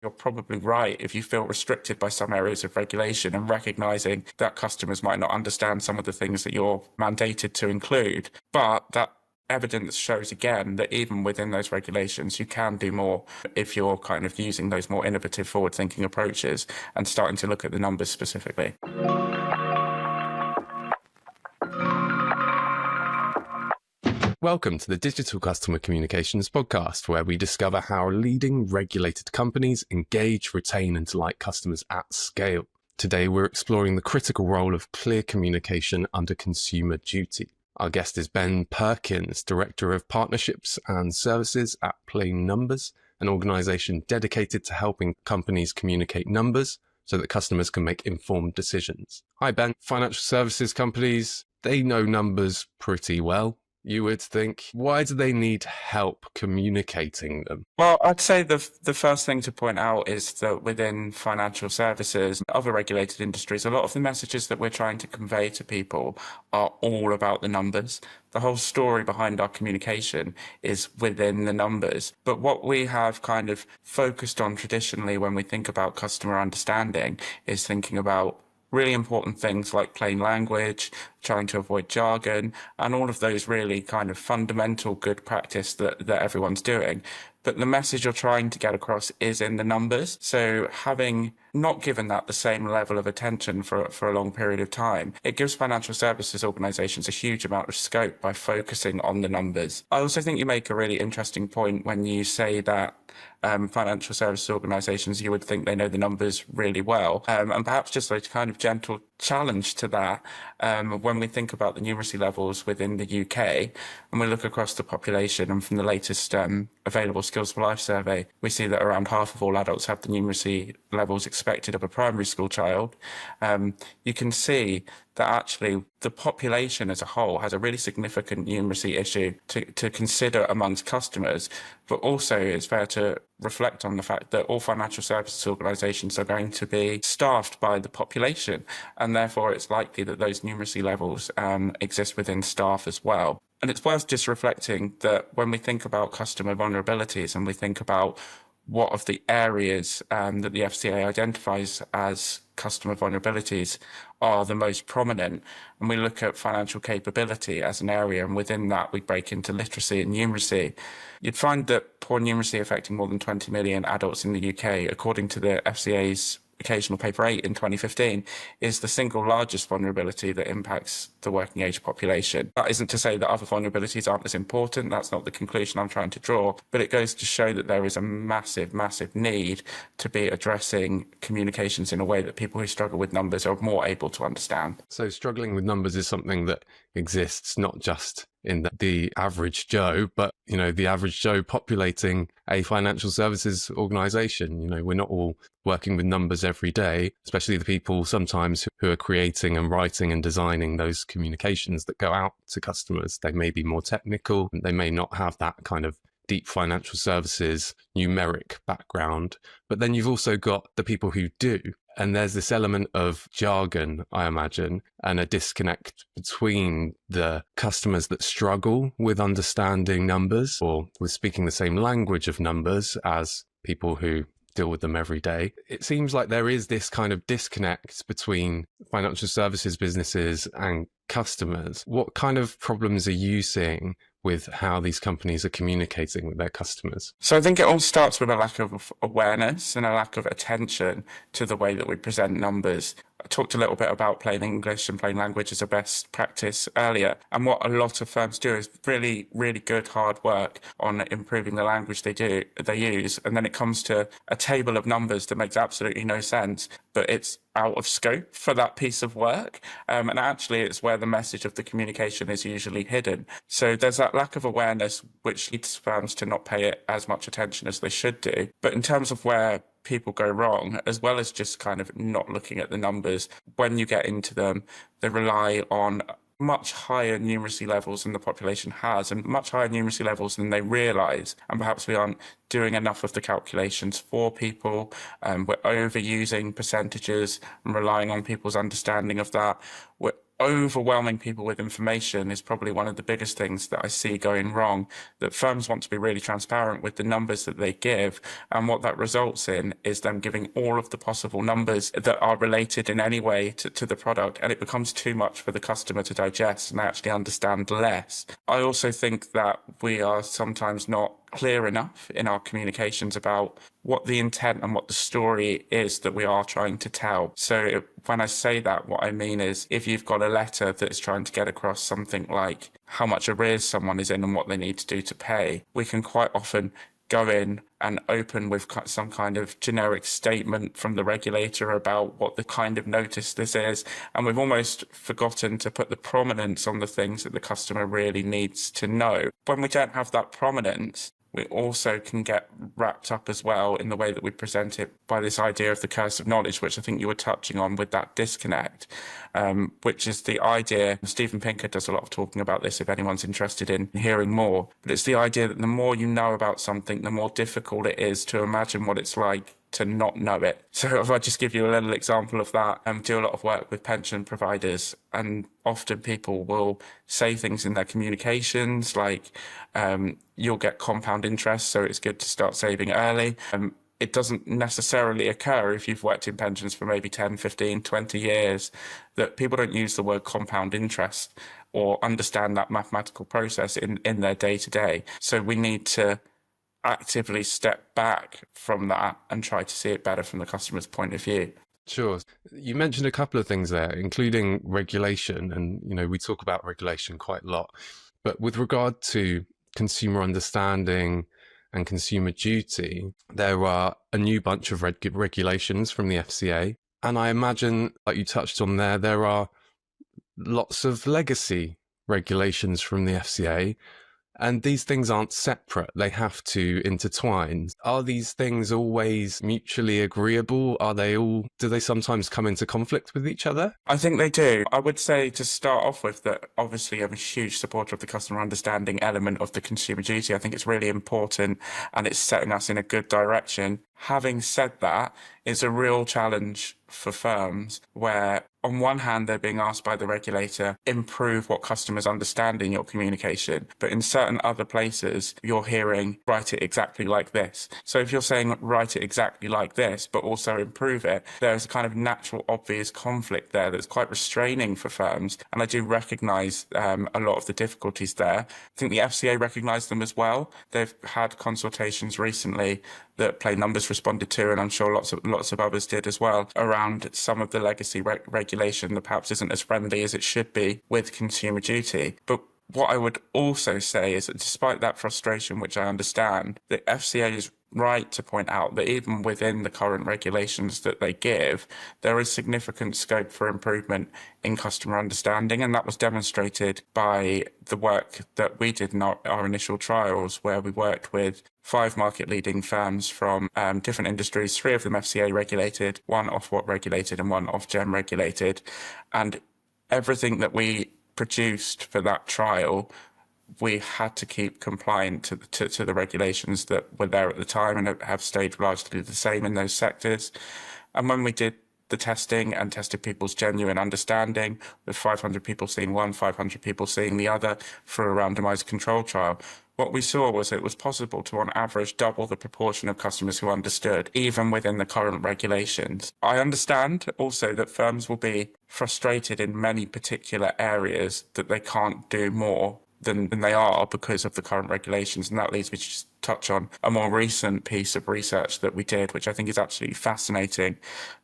You're probably right if you feel restricted by some areas of regulation and recognizing that customers might not understand some of the things that you're mandated to include. But that evidence shows again that even within those regulations, you can do more if you're kind of using those more innovative, forward-thinking approaches and starting to look at the numbers specifically. Welcome to the Digital Customer Communications podcast, where we discover how leading regulated companies engage, retain, and delight customers at scale. Today, we're exploring the critical role of clear communication under consumer duty. Our guest is Ben Perkins, Director of Partnerships and Services at Plain Numbers, an organization dedicated to helping companies communicate numbers so that customers can make informed decisions. Hi, Ben. Financial services companies, they know numbers pretty well, you would think. Why do they need help communicating them? Well, I'd say the first thing to point out is that within financial services, other regulated industries, a lot of the messages that we're trying to convey to people are all about the numbers. The whole story behind our communication is within the numbers. But what we have kind of focused on traditionally when we think about customer understanding is thinking about really important things like plain language, trying to avoid jargon, and all of those really kind of fundamental good practice that everyone's doing. But the message you're trying to get across is in the numbers. So having not given that the same level of attention for a long period of time, it gives financial services organizations a huge amount of scope by focusing on the numbers. I also think you make a really interesting point when you say that financial services organizations, you would think they know the numbers really well. And perhaps just a kind of gentle challenge to that, when we think about the numeracy levels within the UK, and we look across the population, and from the latest available Skills for Life survey, we see that around half of all adults have the numeracy levels expected of a primary school child. You can see that actually the population as a whole has a really significant numeracy issue to consider amongst customers, but also it's fair to reflect on the fact that all financial services organisations are going to be staffed by the population, and therefore it's likely that those numeracy levels exist within staff as well. And it's worth just reflecting that when we think about customer vulnerabilities and we think about what of the areas that the FCA identifies as customer vulnerabilities are the most prominent, and we look at financial capability as an area, and within that we break into literacy and numeracy, you'd find that poor numeracy affecting more than 20 million adults in the UK, according to the FCA's Occasional Paper 8 in 2015, is the single largest vulnerability that impacts the working age population. That isn't to say that other vulnerabilities aren't as important. That's not the conclusion I'm trying to draw, but it goes to show that there is a massive, massive need to be addressing communications in a way that people who struggle with numbers are more able to understand. So struggling with numbers is something that exists not just in the average Joe, but, the average Joe populating a financial services organization. We're not all working with numbers every day, especially the people sometimes who are creating and writing and designing those communications that go out to customers. They may be more technical. They may not have that kind of deep financial services numeric background, but then you've also got the people who do. And there's this element of jargon, I imagine, and a disconnect between the customers that struggle with understanding numbers or with speaking the same language of numbers as people who deal with them every day. It seems like there is this kind of disconnect between financial services businesses and customers. What kind of problems are you seeing with how these companies are communicating with their customers? So I think it all starts with a lack of awareness and a lack of attention to the way that we present numbers. I talked a little bit about plain English and plain language as a best practice earlier. And what a lot of firms do is really, really good hard work on improving the language they use. And then it comes to a table of numbers that makes absolutely no sense, but it's out of scope for that piece of work. And actually it's where the message of the communication is usually hidden. So there's that lack of awareness, which leads firms to not pay it as much attention as they should do. But in terms of where people go wrong, as well as just kind of not looking at the numbers, when you get into them, they rely on much higher numeracy levels than the population has, and much higher numeracy levels than they realise. And perhaps we aren't doing enough of the calculations for people. We're overusing percentages and relying on people's understanding of that. overwhelming people with information is probably one of the biggest things that I see going wrong, that firms want to be really transparent with the numbers that they give. And what that results in is them giving all of the possible numbers that are related in any way to the product. And it becomes too much for the customer to digest and actually understand less. I also think that we are sometimes not clear enough in our communications about what the intent and what the story is that we are trying to tell. So when I say that, what I mean is if you've got a letter that is trying to get across something like how much arrears someone is in and what they need to do to pay, we can quite often go in and open with some kind of generic statement from the regulator about what the kind of notice this is. And we've almost forgotten to put the prominence on the things that the customer really needs to know. When we don't have that prominence, we also can get wrapped up as well in the way that we present it by this idea of the curse of knowledge, which I think you were touching on with that disconnect, which is the idea, Steven Pinker does a lot of talking about this if anyone's interested in hearing more, but it's the idea that the more you know about something, the more difficult it is to imagine what it's like to not know it. So if I just give you a little example of that, do a lot of work with pension providers, and often people will say things in their communications like, you'll get compound interest, so it's good to start saving early. It doesn't necessarily occur if you've worked in pensions for maybe 10, 15, 20 years, that people don't use the word compound interest or understand that mathematical process in their day-to-day. So we need to actively step back from that and try to see it better from the customer's point of view. Sure. You mentioned a couple of things there, including regulation. And, we talk about regulation quite a lot. But with regard to consumer understanding and consumer duty, there are a new bunch of regulations from the FCA. And I imagine, like you touched on there are lots of legacy regulations from the FCA. And these things aren't separate. They have to intertwine. Are these things always mutually agreeable? Do they sometimes come into conflict with each other? I think they do. I would say to start off with that obviously I'm a huge supporter of the customer understanding element of the consumer duty. I think it's really important and it's setting us in a good direction. Having said that, it's a real challenge for firms where on one hand, they're being asked by the regulator, improve what customers understand in your communication. But in certain other places, you're hearing, write it exactly like this. So if you're saying, write it exactly like this, but also improve it, there's a kind of natural, obvious conflict there that's quite restraining for firms. And I do recognise a lot of the difficulties there. I think the FCA recognised them as well. They've had consultations recently that Plain Numbers responded to, and I'm sure lots of others did as well, around some of the legacy regulation that perhaps isn't as friendly as it should be with consumer duty. But what I would also say is that despite that frustration, which I understand, the FCA is right to point out that even within the current regulations that they give, there is significant scope for improvement in customer understanding. And that was demonstrated by the work that we did in our initial trials, where we worked with 5 market-leading firms from different industries, 3 of them FCA regulated, 1 Ofwat regulated and 1 Ofgem regulated. And everything that we produced for that trial, we had to keep compliant to the regulations that were there at the time and have stayed largely the same in those sectors. And when we did the testing and tested people's genuine understanding, with 500 people seeing one, 500 people seeing the other for a randomized control trial, what we saw was it was possible to, on average, double the proportion of customers who understood, even within the current regulations. I understand also that firms will be frustrated in many particular areas that they can't do more than they are because of the current regulations. And that leads me to just touch on a more recent piece of research that we did, which I think is absolutely fascinating,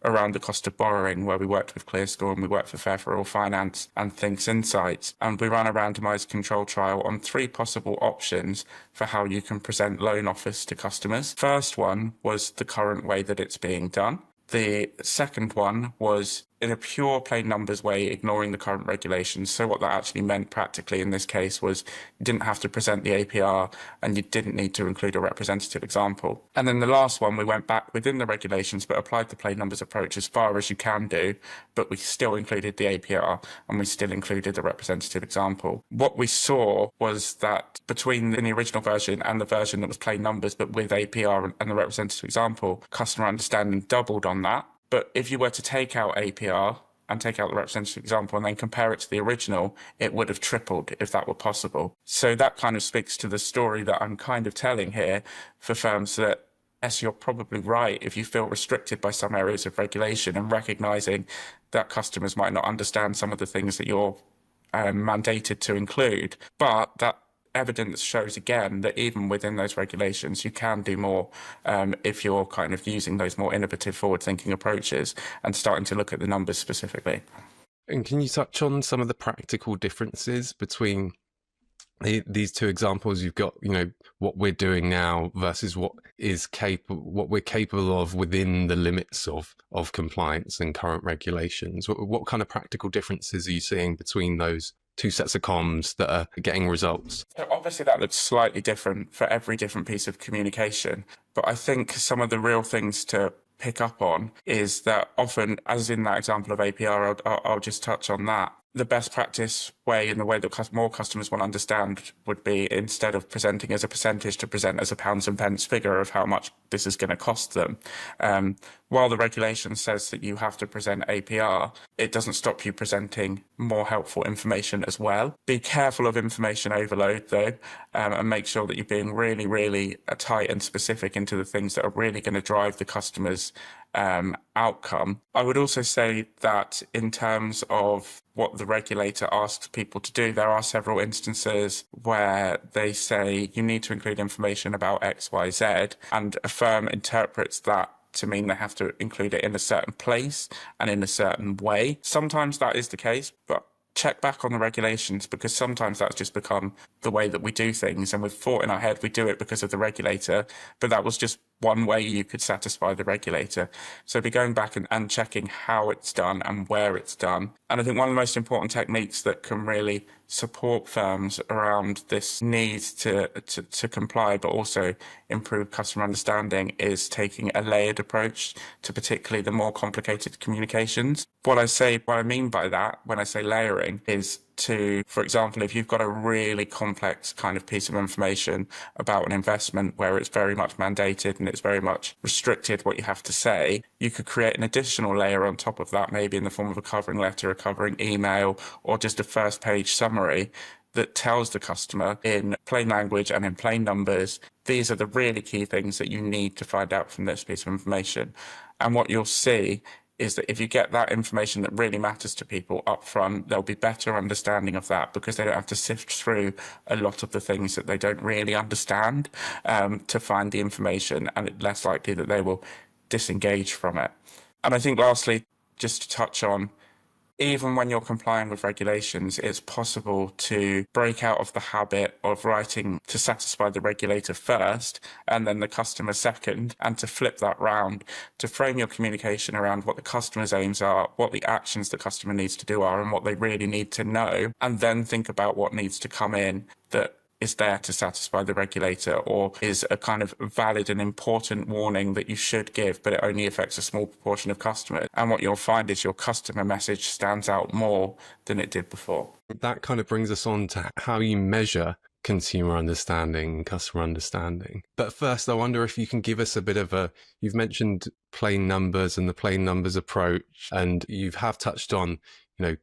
around the cost of borrowing, where we worked with ClearScore and we worked for Fair for All Finance and Thinks Insights. And we ran a randomized control trial on 3 possible options for how you can present loan offers to customers. First one was the current way that it's being done. The second one was in a pure plain numbers way, ignoring the current regulations. So what that actually meant practically in this case was you didn't have to present the APR and you didn't need to include a representative example. And then the last one, we went back within the regulations but applied the plain numbers approach as far as you can do, but we still included the APR and we still included the representative example. What we saw was that between the original version and the version that was plain numbers but with APR and the representative example, customer understanding doubled on that. But if you were to take out APR and take out the representative example and then compare it to the original, it would have tripled if that were possible. So that kind of speaks to the story that I'm kind of telling here for firms that, yes, you're probably right if you feel restricted by some areas of regulation, and recognizing that customers might not understand some of the things that you're mandated to include. But that evidence shows again that even within those regulations, you can do more if you're kind of using those more innovative, forward-thinking approaches and starting to look at the numbers specifically. And can you touch on some of the practical differences between these two examples? You've got, what we're doing now versus what we're capable of within the limits of compliance and current regulations. What kind of practical differences are you seeing between those two sets of comms that are getting results? So obviously that looks slightly different for every different piece of communication, but I think some of the real things to pick up on is that often, as in that example of APR, I'll just touch on that. The best practice way, in the way that more customers will understand, would be, instead of presenting as a percentage, to present as a pounds and pence figure of how much this is going to cost them. While the regulation says that you have to present APR, it doesn't stop you presenting more helpful information as well. Be careful of information overload, though, and make sure that you're being really, really tight and specific into the things that are really going to drive the customer's outcome. I would also say that in terms of what the regulator asks people to do, there are several instances where they say you need to include information about X, Y, Z, and a firm interprets that to mean they have to include it in a certain place and in a certain way. Sometimes that is the case, but check back on the regulations, because sometimes that's just become the way that we do things, and we've thought in our head we do it because of the regulator, but that was just one way you could satisfy the regulator. So be going back and checking how it's done and where it's done. And I think one of the most important techniques that can really support firms around this need to comply, but also improve customer understanding, is taking a layered approach to particularly the more complicated communications. What I mean by that, when I say layering, is to, for example, if you've got a really complex kind of piece of information about an investment where it's very much mandated and it's very much restricted what you have to say, you could create an additional layer on top of that, maybe in the form of a covering letter, a covering email, or just a first page summary that tells the customer in plain language and in plain numbers, these are the really key things that you need to find out from this piece of information. And what you'll see is that if you get that information that really matters to people up front, there'll be better understanding of that, because they don't have to sift through a lot of the things that they don't really understand to find the information, and it's less likely that they will disengage from it. And I think lastly, just to touch on, even when you're complying with regulations, it's possible to break out of the habit of writing to satisfy the regulator first and then the customer second, and to flip that round, to frame your communication around what the customer's aims are, what the actions the customer needs to do are, and what they really need to know, and then think about what needs to come in that is there to satisfy the regulator, or is a kind of valid and important warning that you should give, but it only affects a small proportion of customers. And what you'll find is your customer message stands out more than it did before. That kind of brings us on to how you measure consumer understanding, customer understanding. But first, I wonder if you can give us a bit of you've mentioned plain numbers and the plain numbers approach, and you have touched on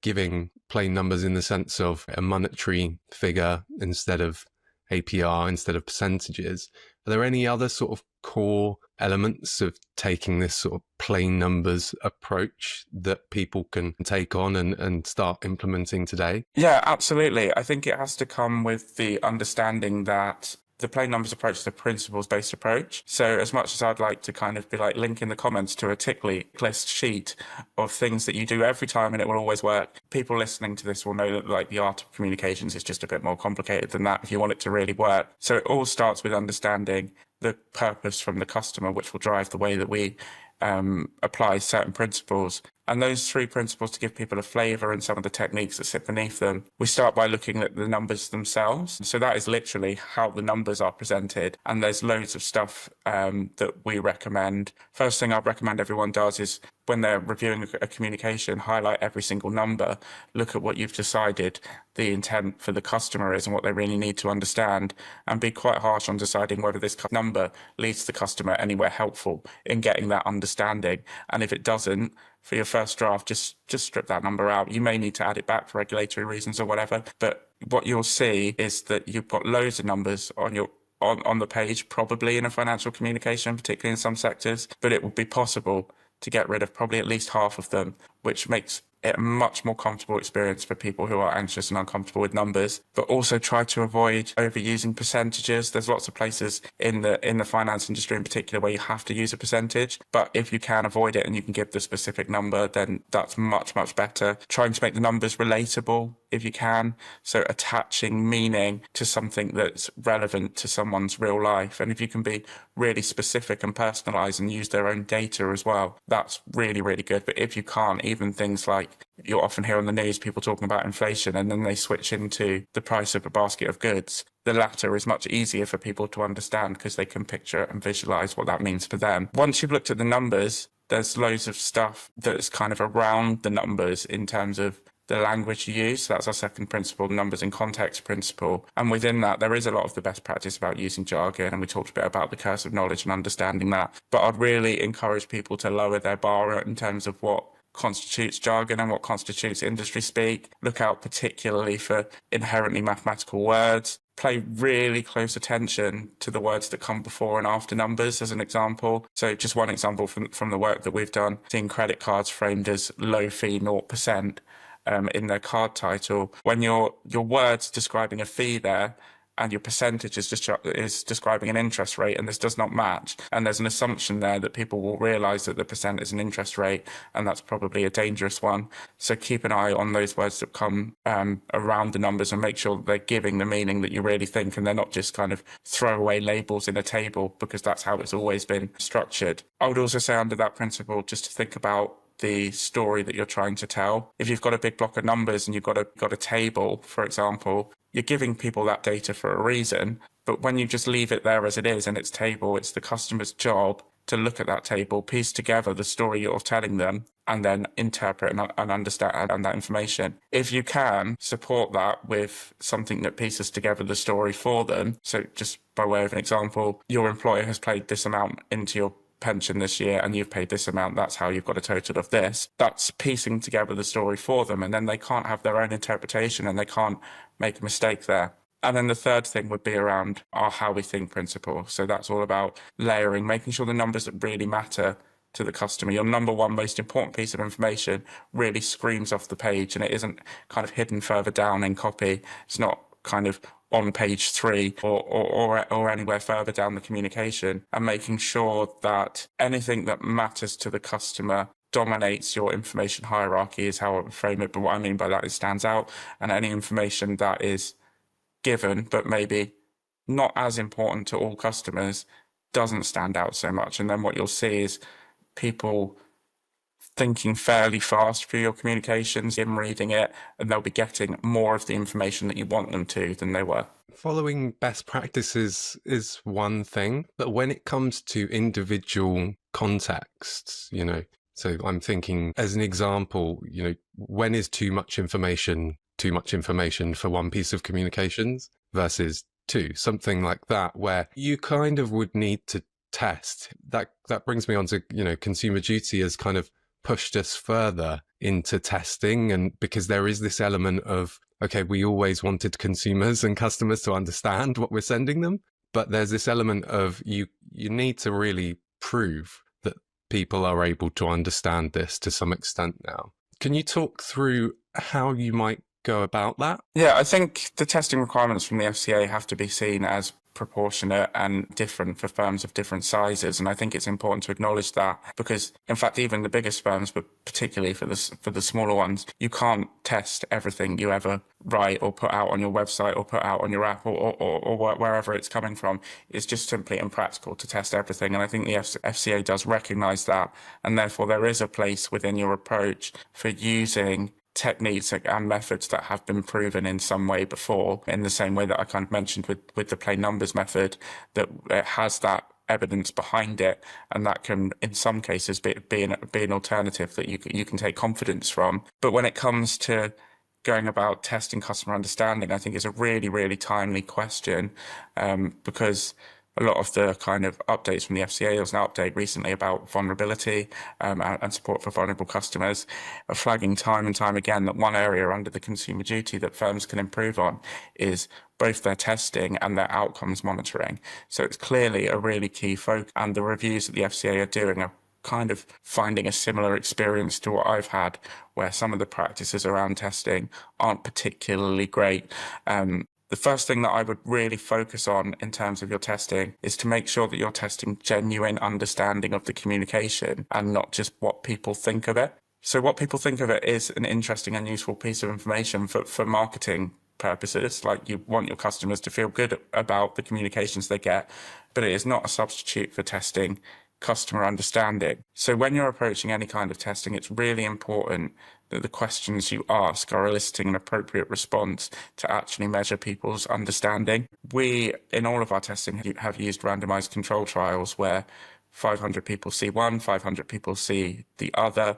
giving plain numbers in the sense of a monetary figure instead of APR, instead of percentages. Are there any other sort of core elements of taking this sort of plain numbers approach that people can take on and start implementing today? Yeah, absolutely. I think it has to come with the understanding that the plain numbers approach is a principles-based approach. So as much as I'd like to kind of be like link in the comments to a tick list sheet of things that you do every time and it will always work, people listening to this will know that like the art of communications is just a bit more complicated than that if you want it to really work. So it all starts with understanding the purpose from the customer, which will drive the way that we apply certain principles. And those three principles, to give people a flavour and some of the techniques that sit beneath them, we start by looking at the numbers themselves. So that is literally how the numbers are presented. And there's loads of stuff that we recommend. First thing I'd recommend everyone does is, when they're reviewing a communication, highlight every single number, look at what you've decided the intent for the customer is and what they really need to understand, and be quite harsh on deciding whether this number leads the customer anywhere helpful in getting that understanding. And if it doesn't, for your first draft, just strip that number out. You may need to add it back for regulatory reasons or whatever, but what you'll see is that you've got loads of numbers on your on the page, probably in a financial communication, particularly in some sectors, but it would be possible to get rid of probably at least half of them, which makes it a much more comfortable experience for people who are anxious and uncomfortable with numbers. But also try to avoid overusing percentages. There's lots of places in the finance industry in particular where you have to use a percentage, but if you can avoid it and you can give the specific number, then that's much, much better. Trying to make the numbers relatable if you can, so attaching meaning to something that's relevant to someone's real life. And if you can be really specific and personalized and use their own data as well, that's really, really good. But if you can't, even things like, you'll often hear on the news people talking about inflation and then they switch into the price of a basket of goods. The latter is much easier for people to understand because they can picture and visualize what that means for them. Once you've looked at the numbers, there's loads of stuff that's kind of around the numbers in terms of the language you use. So that's our second principle, numbers in context principle. And within that, there is a lot of the best practice about using jargon. And we talked a bit about the curse of knowledge and understanding that. But I'd really encourage people to lower their bar in terms of what constitutes jargon and what constitutes industry speak. Look out particularly for inherently mathematical words. Pay really close attention to the words that come before and after numbers, as an example. So just one example from the work that we've done, seeing credit cards framed as low fee 0%. In their card title, when your words describing a fee there and your percentage is describing an interest rate, and this does not match, and there's an assumption there that people will realize that the percent is an interest rate, and that's probably a dangerous one. So keep an eye on those words that come around the numbers and make sure that they're giving the meaning that you really think, and they're not just kind of throwaway labels in a table, because that's how it's always been structured. I would also say under that principle, just to think about the story that you're trying to tell. If you've got a big block of numbers and you've got a table, for example, you're giving people that data for a reason. But when you just leave it there as it is in its table, it's the customer's job to look at that table, piece together the story you're telling them, and then interpret and understand that information. If you can support that with something that pieces together the story for them, so just by way of an example, your employer has paid this amount into your pension this year and you've paid this amount, that's how you've got a total of this. That's piecing together the story for them, and then they can't have their own interpretation and they can't make a mistake there. And then the third thing would be around our how we think principle. So that's all about layering, making sure the numbers that really matter to the customer, your number one most important piece of information, really screams off the page, and it isn't kind of hidden further down in copy. It's not kind of on page 3 or anywhere further down the communication, and making sure that anything that matters to the customer dominates your information hierarchy is how I would frame it. But what I mean by that is stands out, and any information that is given but maybe not as important to all customers doesn't stand out so much. And then what you'll see is people thinking fairly fast through your communications, in reading it, and they'll be getting more of the information that you want them to than they were. Following best practices is one thing, but when it comes to individual contexts, so I'm thinking as an example, when is too much information for one piece of communications versus two, something like that, where you kind of would need to test. That brings me on to, Consumer Duty has kind of pushed us further into testing, and because there is this element of, okay, we always wanted consumers and customers to understand what we're sending them, but there's this element of you need to really prove that people are able to understand this to some extent now. Can you talk through how you might go about that? Yeah, I think the testing requirements from the FCA have to be seen as proportionate and different for firms of different sizes, and I think it's important to acknowledge that, because in fact even the biggest firms, but particularly for the smaller ones, you can't test everything you ever write or put out on your website or put out on your app or wherever it's coming from. It's just simply impractical to test everything, and I think the FCA does recognise that, and therefore there is a place within your approach for using techniques and methods that have been proven in some way before, in the same way that I kind of mentioned with the plain numbers method, that it has that evidence behind it, and that can in some cases be an alternative that you can take confidence from. But when it comes to going about testing customer understanding, I think it's a really, really timely question, because a lot of the kind of updates from the FCA. There was an update recently about vulnerability and support for vulnerable customers, flagging time and time again that one area under the consumer duty that firms can improve on is both their testing and their outcomes monitoring. So it's clearly a really key focus, and the reviews that the FCA are doing are kind of finding a similar experience to what I've had, where some of the practices around testing aren't particularly great. The first thing that I would really focus on in terms of your testing is to make sure that you're testing genuine understanding of the communication and not just what people think of it. So what people think of it is an interesting and useful piece of information for marketing purposes. Like, you want your customers to feel good about the communications they get, but it is not a substitute for testing customer understanding. So when you're approaching any kind of testing, it's really important that the questions you ask are eliciting an appropriate response to actually measure people's understanding. We, in all of our testing, have used randomized control trials where 500 people see one, 500 people see the other.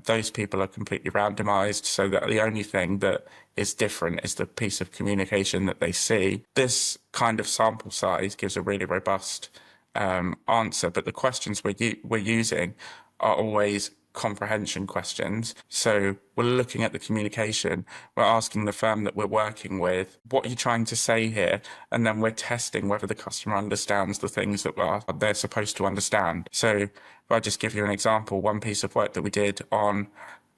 Those people are completely randomized, so that the only thing that is different is the piece of communication that they see. This kind of sample size gives a really robust answer, but the questions we're using are always comprehension questions. So we're looking at the communication, we're asking the firm that we're working with, what are you trying to say here? And then we're testing whether the customer understands the things that they're supposed to understand. So if I just give you an example, one piece of work that we did on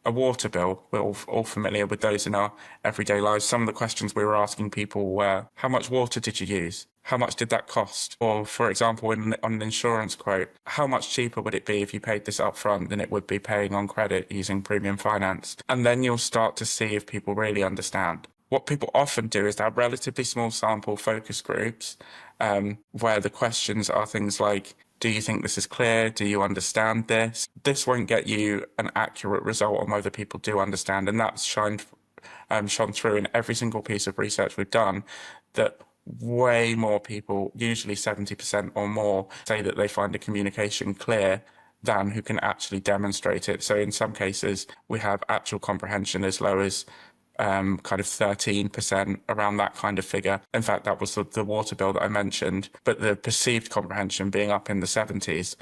a water bill, we're all familiar with those in our everyday lives. Some of the questions we were asking people were, how much water did you use? How much did that cost? Or, for example, on an insurance quote, how much cheaper would it be if you paid this up front than it would be paying on credit using premium finance? And then you'll start to see if people really understand. What people often do is have relatively small sample focus groups where the questions are things like, do you think this is clear? Do you understand this? This won't get you an accurate result on whether people do understand. And that's shone through in every single piece of research we've done, that way more people, usually 70% or more, say that they find a communication clear than who can actually demonstrate it. So in some cases, we have actual comprehension as low as kind of 13%, around that kind of figure. In fact, that was the water bill that I mentioned, but the perceived comprehension being up in the 70s.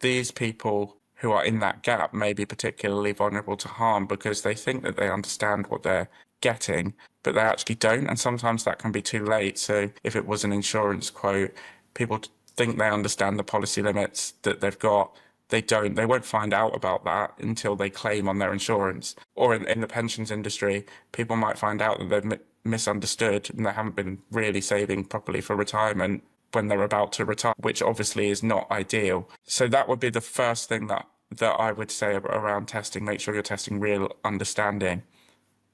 These people who are in that gap may be particularly vulnerable to harm because they think that they understand what they're getting, but they actually don't. And sometimes that can be too late. So if it was an insurance quote, people think they understand the policy limits that they've got. They don't. They won't find out about that until they claim on their insurance. Or in the pensions industry, people might find out that they've misunderstood and they haven't been really saving properly for retirement when they're about to retire, which obviously is not ideal. So that would be the first thing that I would say around testing. Make sure you're testing real understanding.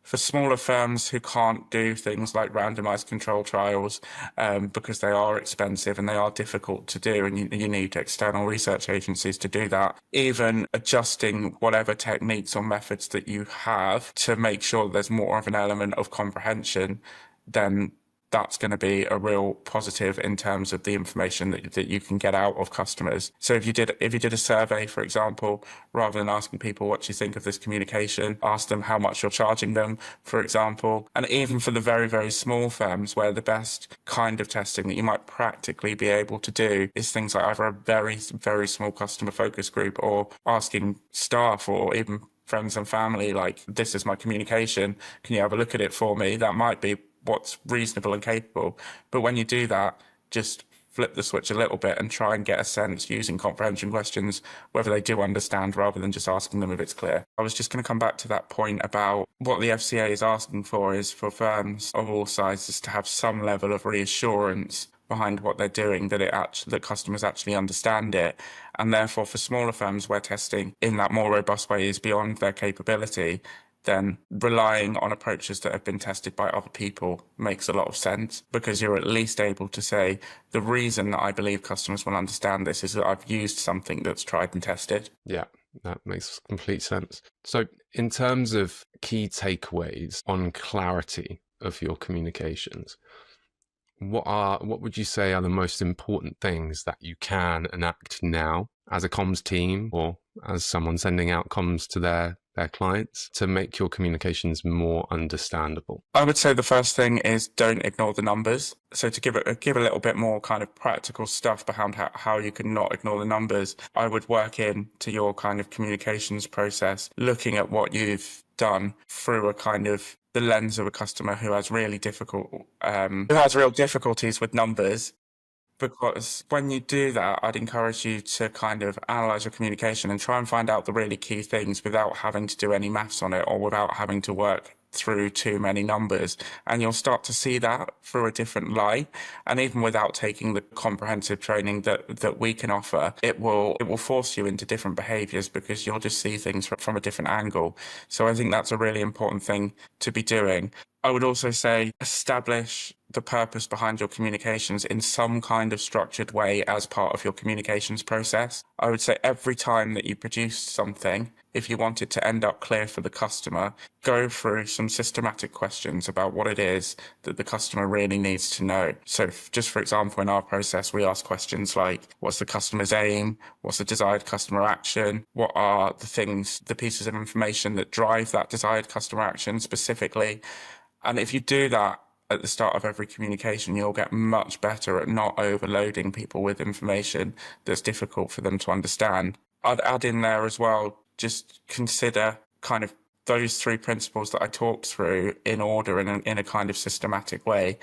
For smaller firms who can't do things like randomized control trials because they are expensive and they are difficult to do, and you need external research agencies to do that, even adjusting whatever techniques or methods that you have to make sure there's more of an element of comprehension, then that's going to be a real positive in terms of the information that you can get out of customers. So if you did a survey, for example, rather than asking people what you think of this communication, ask them how much you're charging them, for example. And even for the very, very small firms, where the best kind of testing that you might practically be able to do is things like either a very, very small customer focus group, or asking staff or even friends and family, like, this is my communication, can you have a look at it for me? That might be what's reasonable and capable. But when you do that, just flip the switch a little bit and try and get a sense using comprehension questions whether they do understand, rather than just asking them if it's clear. I was just going to come back to that point about what the FCA is asking for is for firms of all sizes to have some level of reassurance behind what they're doing, that customers actually understand it. And therefore, for smaller firms where testing in that more robust way is beyond their capability, then relying on approaches that have been tested by other people makes a lot of sense, because you're at least able to say, the reason that I believe customers will understand this is that I've used something that's tried and tested. Yeah, that makes complete sense. So in terms of key takeaways on clarity of your communications, what would you say are the most important things that you can enact now as a comms team, or as someone sending out comms to their their clients to make your communications more understandable? I would say the first thing is don't ignore the numbers. So to give a little bit more kind of practical stuff behind how you can not ignore the numbers, I would work into your kind of communications process, looking at what you've done through a kind of the lens of a customer who has real difficulties with numbers. Because when you do that, I'd encourage you to kind of analyze your communication and try and find out the really key things without having to do any maths on it or without having to work through too many numbers. And you'll start to see that through a different light. And even without taking the comprehensive training that we can offer, it will force you into different behaviors because you'll just see things from a different angle. So I think that's a really important thing to be doing. I would also say establish the purpose behind your communications in some kind of structured way as part of your communications process. I would say every time that you produce something, if you want it to end up clear for the customer, go through some systematic questions about what it is that the customer really needs to know. So just for example, in our process, we ask questions like, what's the customer's aim? What's the desired customer action? What are the pieces of information that drive that desired customer action specifically? And if you do that at the start of every communication, you'll get much better at not overloading people with information that's difficult for them to understand. I'd add in there as well, just consider kind of those three principles that I talked through in order in a kind of systematic way.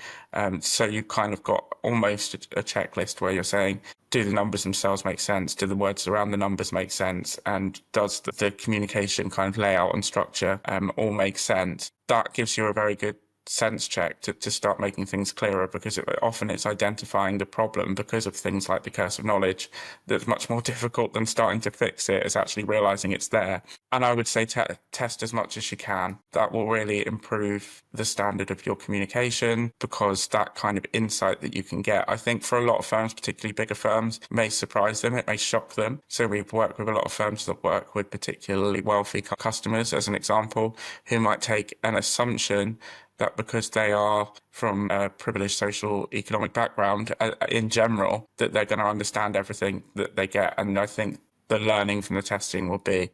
So you kind of got almost a checklist where you're saying, do the numbers themselves make sense? Do the words around the numbers make sense? And does the communication kind of layout and structure all make sense? That gives you a very good sense check to start making things clearer, because often it's identifying the problem because of things like the curse of knowledge that's much more difficult than starting to fix it, is actually realizing it's there. And I would say test as much as you can. That will really improve the standard of your communication, because that kind of insight that you can get, I think for a lot of firms, particularly bigger firms, may surprise them, it may shock them. So we've worked with a lot of firms that work with particularly wealthy customers, as an example, who might take an assumption that because they are from a privileged social economic background in general, that they're going to understand everything that they get. And I think the learning from the testing will be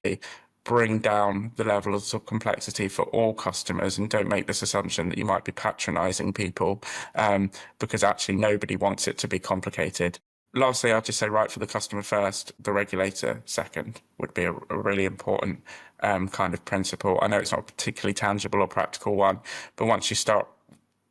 bring down the level of complexity for all customers, and don't make this assumption that you might be patronizing people, because actually nobody wants it to be complicated. Lastly, I'll just say, right for the customer first, the regulator second would be a really important kind of principle. I know it's not a particularly tangible or practical one, but once you start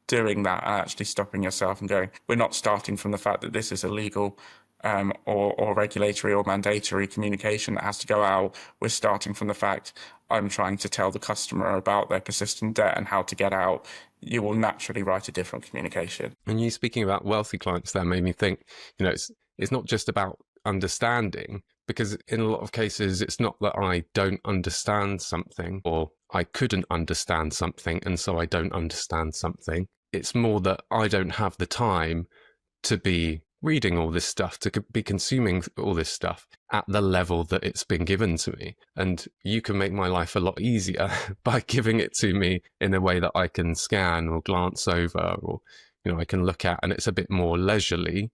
doing that and actually stopping yourself and going, we're not starting from the fact that this is illegal or regulatory or mandatory communication that has to go out. We're starting from the fact I'm trying to tell the customer about their persistent debt and how to get out. You will naturally write a different communication. And you speaking about wealthy clients there made me think, it's not just about understanding, because in a lot of cases, it's not that I don't understand something or I couldn't understand something, and so I don't understand something. It's more that I don't have the time to be reading all this stuff, to be consuming all this stuff at the level that it's been given to me. And you can make my life a lot easier by giving it to me in a way that I can scan or glance over, or, I can look at, and it's a bit more leisurely,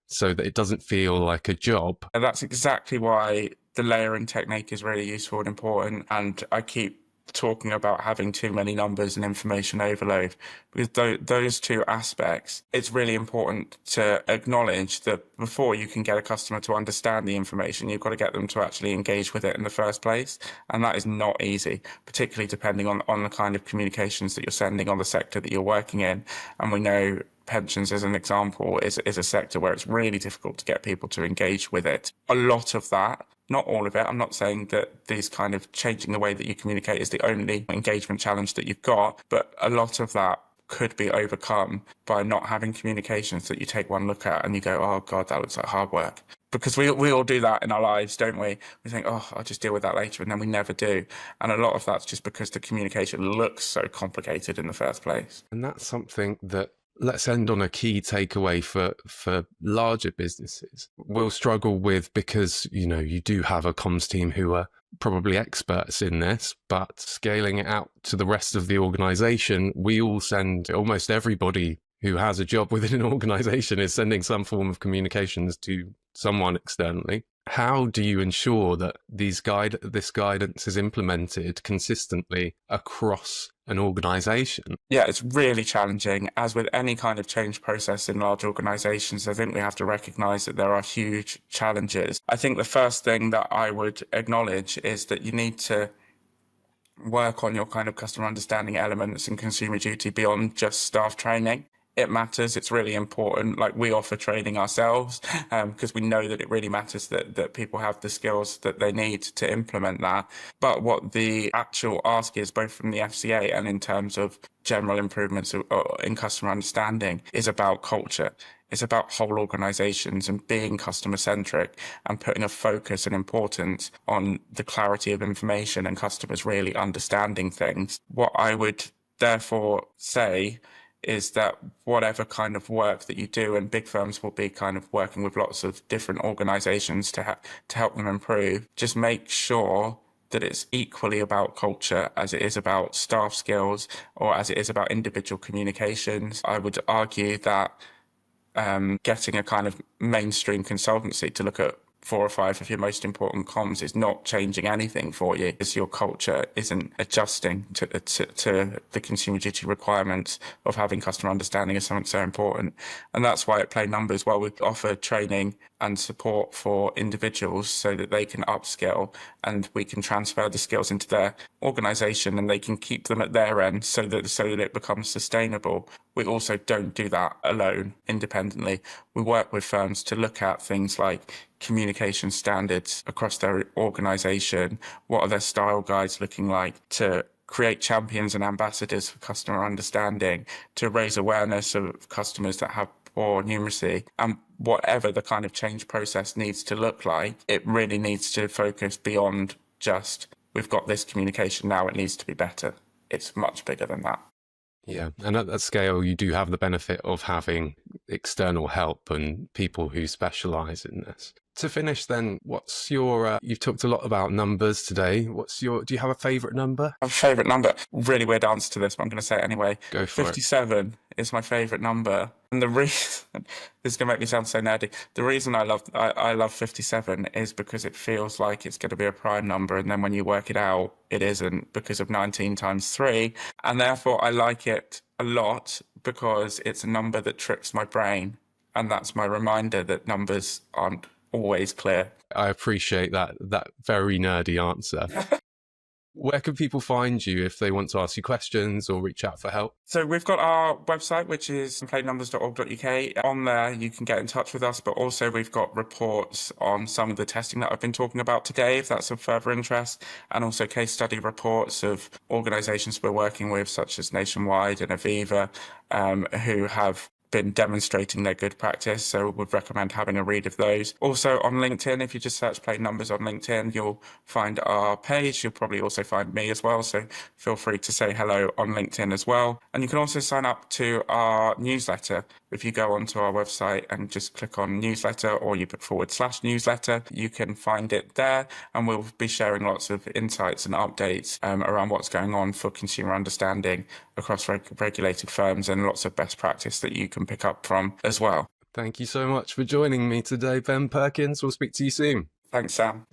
so that it doesn't feel like a job. And that's exactly why the layering technique is really useful and important. And I keep talking about having too many numbers and information overload, because those two aspects, it's really important to acknowledge that before you can get a customer to understand the information, you've got to get them to actually engage with it in the first place. And that is not easy, particularly depending on the kind of communications that you're sending, on the sector that you're working in. And we know pensions, as an example, is a sector where it's really difficult to get people to engage with it. A lot of that, not all of it, I'm not saying that these kind of changing the way that you communicate is the only engagement challenge that you've got, but a lot of that could be overcome by not having communications that you take one look at and you go, oh God, that looks like hard work. Because we all do that in our lives, don't we? We think, oh, I'll just deal with that later, and then we never do. And a lot of that's just because the communication looks so complicated in the first place. And that's something that, let's end on a key takeaway for larger businesses, we'll struggle with, because, you do have a comms team who are probably experts in this, but scaling it out to the rest of the organization, we all send, almost everybody who has a job within an organization is sending some form of communications to someone externally. How do you ensure that this guidance is implemented consistently across an organization? Yeah, it's really challenging. As with any kind of change process in large organizations, I think we have to recognize that there are huge challenges. I think the first thing that I would acknowledge is that you need to work on your kind of customer understanding elements and consumer duty beyond just staff training. It matters. It's really important. Like, we offer training ourselves because we know that it really matters that people have the skills that they need to implement that. But what the actual ask is, both from the FCA and in terms of general improvements in customer understanding, is about culture. It's about whole organizations and being customer centric and putting a focus and importance on the clarity of information and customers really understanding things. What I would therefore say is that whatever kind of work that you do, and big firms will be kind of working with lots of different organizations to help them improve, just make sure that it's equally about culture as it is about staff skills or as it is about individual communications. I would argue that getting a kind of mainstream consultancy to look at 4 or 5 of your most important comms is not changing anything for you, as your culture isn't adjusting to the consumer duty requirements of having customer understanding as something so important. And that's why at Play Numbers, while we offer training and support for individuals so that they can upskill and we can transfer the skills into their organization and they can keep them at their end so that it becomes sustainable, we also don't do that alone, independently. We work with firms to look at things like communication standards across their organization. What are their style guides looking like, to create champions and ambassadors for customer understanding, to raise awareness of customers that have poor numeracy, and whatever the kind of change process needs to look like, it really needs to focus beyond just, we've got this communication now, it needs to be better. It's much bigger than that. Yeah, and at that scale, you do have the benefit of having external help and people who specialize in this. To finish then, what's your, you've talked a lot about numbers today. Do you have a favorite number? My favorite number, really weird answer to this, but I'm going to say it anyway. Go for 57 is my favorite number. And the reason, this is going to make me sound so nerdy, the reason I love 57 is because it feels like it's going to be a prime number. And then when you work it out, it isn't, because of 19 times 3. And therefore I like it a lot because it's a number that tricks my brain. And that's my reminder that numbers aren't always clear. I appreciate that very nerdy answer. Where can people find you if they want to ask you questions or reach out for help? So we've got our website, which is playnumbers.org.uk. On there, you can get in touch with us, but also we've got reports on some of the testing that I've been talking about today, if that's of further interest, and also case study reports of organisations we're working with, such as Nationwide and Aviva, who have been demonstrating their good practice, so would recommend having a read of those. Also on LinkedIn, if you just search Play Numbers on LinkedIn, you'll find our page. You'll probably also find me as well, so feel free to say hello on LinkedIn as well. And you can also sign up to our newsletter. If you go onto our website and just click on newsletter, or you put /newsletter, you can find it there, and we'll be sharing lots of insights and updates around what's going on for consumer understanding across regulated firms, and lots of best practice that you can pick up from as well. Thank you so much for joining me today, Ben Perkins. We'll speak to you soon. Thanks, Sam.